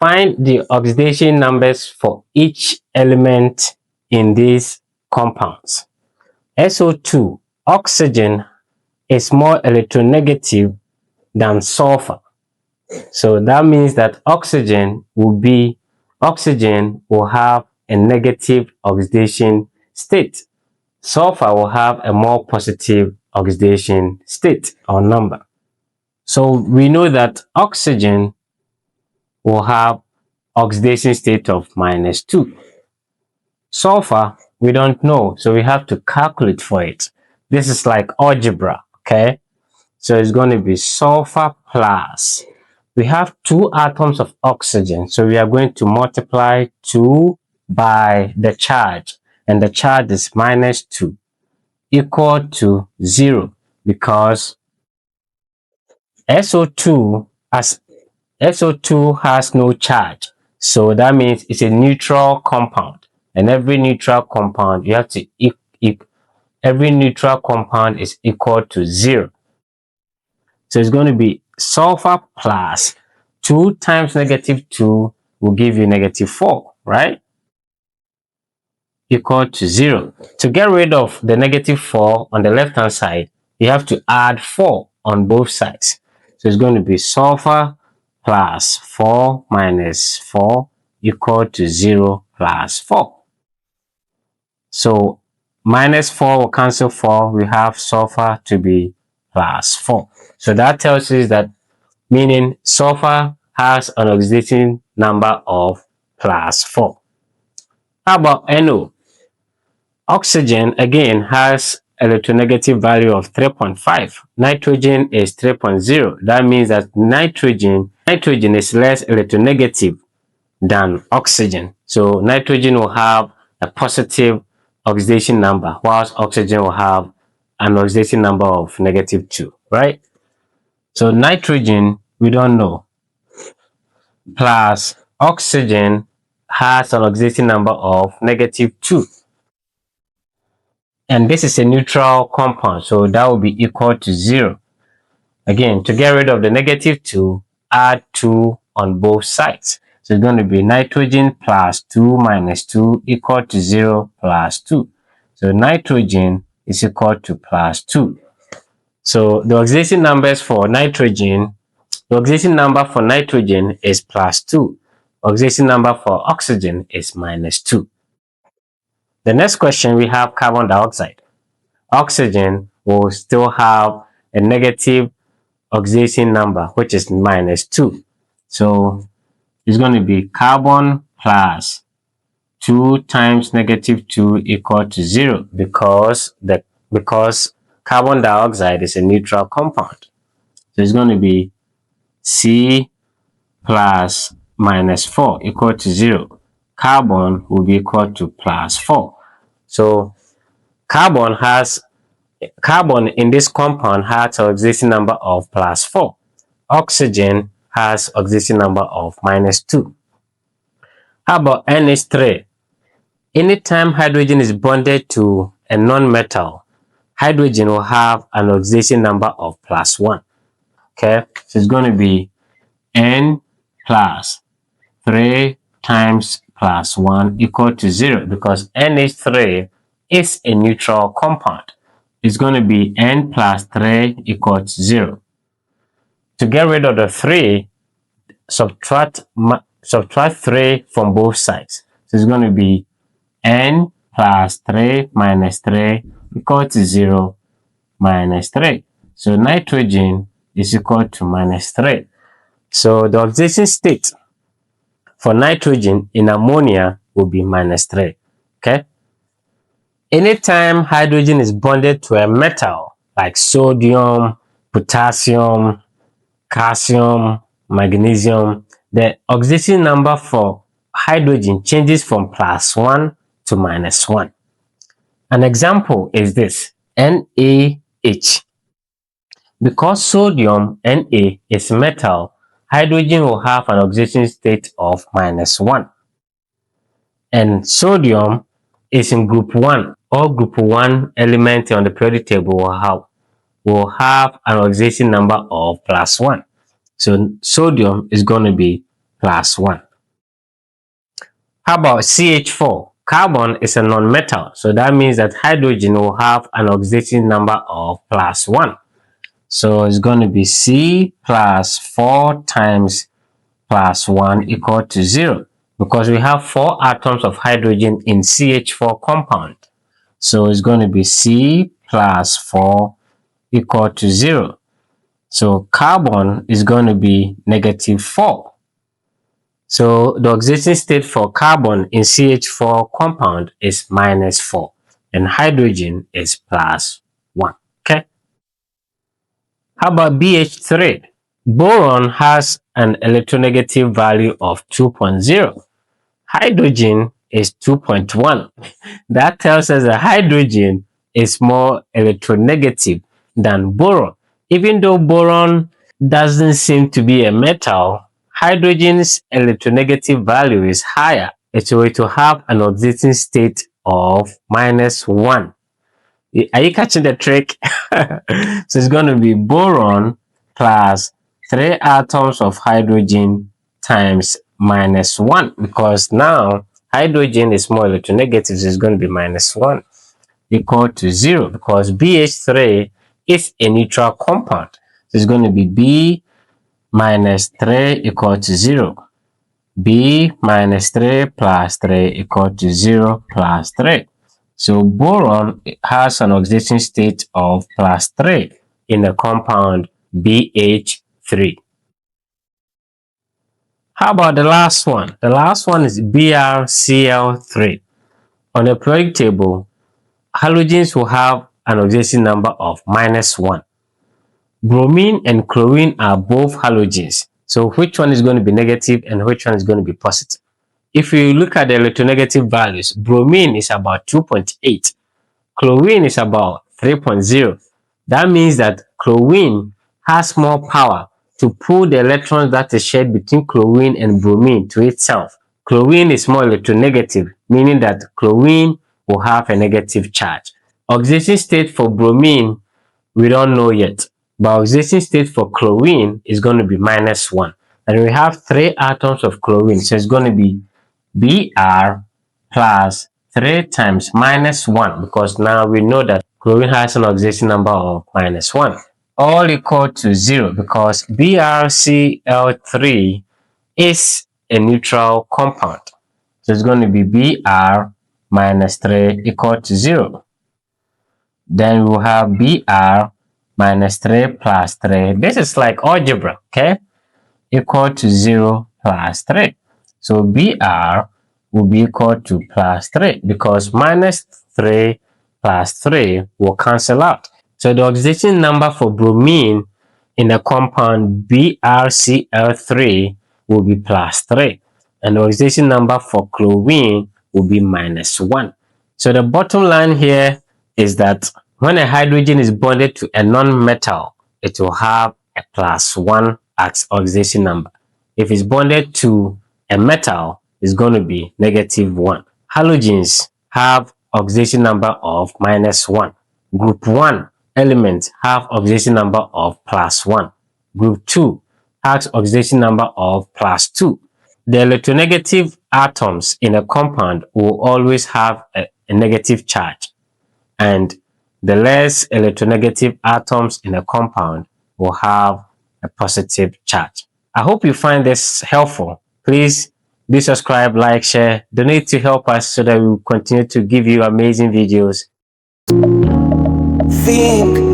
Find the oxidation numbers for each element in these compounds. SO2, oxygen, is more electronegative than sulfur. So that means that oxygen will have a negative oxidation state. Sulfur will have a more positive oxidation state or number. So we know that oxygen will have oxidation state of -2. Sulfur, we don't know, so we have to calculate for it. This is like algebra, okay? So it's going to be sulfur plus. We have 2 atoms of oxygen, so we are going to multiply 2 by the charge, and the charge is -2, equal to 0, because SO2 has no charge. So that means it's a neutral compound, and every neutral compound every neutral compound is equal to 0. So it's going to be sulfur plus 2 times -2 will give you -4, right? Equal to 0. To get rid of the -4 on the left hand side, you have to add 4 on both sides. So it's going to be sulfur plus 4 minus 4 equal to 0 plus 4. So -4 will cancel 4. We have sulfur to be plus 4. So that tells us that, meaning sulfur has an oxidation number of plus 4. How about NO? Oxygen again has electronegative value of 3.5. Nitrogen is 3.0. That means that nitrogen is less electronegative than oxygen. So nitrogen will have a positive oxidation number, whilst oxygen will have an oxidation number of -2, right? So nitrogen, we don't know, plus oxygen has an oxidation number of -2. And this is a neutral compound, so that will be equal to 0. Again, to get rid of the -2, add 2 on both sides. So it's going to be nitrogen plus 2 minus 2 equal to 0 plus 2. So nitrogen is equal to plus 2. So the oxidation numbers for nitrogen, the oxidation number for nitrogen is plus 2. Oxidation number for oxygen is -2. The next question, we have carbon dioxide. Oxygen will still have a negative oxidation number, which is -2. So it's going to be carbon plus 2 times -2 equal to 0, because carbon dioxide is a neutral compound. So it's going to be C plus -4 equal to 0. Carbon will be equal to plus 4. So carbon in this compound has an oxidation number of plus 4. Oxygen has oxidation number of -2. How about NH3? Anytime hydrogen is bonded to a non-metal, hydrogen will have an oxidation number of plus 1. Okay, so it's going to be N plus 3 times plus 1 equal to 0, because NH3 is a neutral compound. It's going to be N plus 3 equals 0. To get rid of the 3, subtract 3 from both sides. So it's going to be N plus 3 minus 3 equal to 0 minus 3. So nitrogen is equal to -3. So the oxidation state for nitrogen in ammonia will be -3. Okay. Anytime hydrogen is bonded to a metal like sodium, potassium, calcium, magnesium, the oxidation number for hydrogen changes from +1 to -1. An example is this, NaH. Because sodium, Na, is metal, hydrogen will have an oxidation state of -1. And sodium is in group 1. All group 1 elements on the periodic table will have an oxidation number of +1. So sodium is going to be +1. How about CH4? Carbon is a non-metal, so that means that hydrogen will have an oxidation number of +1. So it's going to be C plus 4 times +1 equal to 0, because we have 4 atoms of hydrogen in CH4 compound. So it's going to be C plus 4 equal to 0. So carbon is going to be -4. So the oxidation state for carbon in CH4 compound is -4 and hydrogen is +1. Okay. How about BH3? Boron has an electronegative value of 2.0. Hydrogen is 2.1. That tells us that hydrogen is more electronegative than boron. Even though boron doesn't seem to be a metal, hydrogen's electronegative value is higher. It will have an oxidation state of -1. Are you catching the trick? So it's going to be boron plus 3 atoms of hydrogen times -1, because now hydrogen is more electronegative, so it's going to be -1 equal to 0, because BH3 is a neutral compound. So it's going to be B minus 3 equal to 0. B minus 3 plus 3 equal to 0 plus 3. So boron has an oxidation state of +3 in the compound BH3. How about the last one? The last one is BrCl₃. On the periodic table, halogens will have an oxidation number of -1. Bromine and chlorine are both halogens. So which one is going to be negative and which one is going to be positive? If you look at the electronegative values, bromine is about 2.8. Chlorine is about 3.0. That means that chlorine has more power to pull the electrons that is shared between chlorine and bromine to itself. Chlorine is more electronegative, meaning that chlorine will have a negative charge. Oxidation state for bromine, we don't know yet, but oxidation state for chlorine is going to be -1. And we have 3 atoms of chlorine, so it's going to be Br plus 3 times -1, because now we know that chlorine has an oxidation number of -1, all equal to 0, because BrCl₃ is a neutral compound. So it's going to be Br minus 3 equal to 0. Then we'll have Br minus 3 plus 3. This is like algebra, okay? Equal to 0 plus 3. So Br will be equal to +3, because -3 plus 3 will cancel out. So the oxidation number for bromine in the compound BrCl₃ will be +3, and the oxidation number for chlorine will be -1. So the bottom line here is that when a hydrogen is bonded to a non-metal, it will have a +1 as oxidation number. If it's bonded to a metal, it's going to be -1. Halogens have oxidation number of -1. Group 1 elements have oxidation number of +1. Group 2 has oxidation number of +2. The electronegative atoms in a compound will always have a negative charge, and the less electronegative atoms in a compound will have a positive charge. I hope you find this helpful. Please do subscribe, like, share, donate to help us so that we will continue to give you amazing videos. Think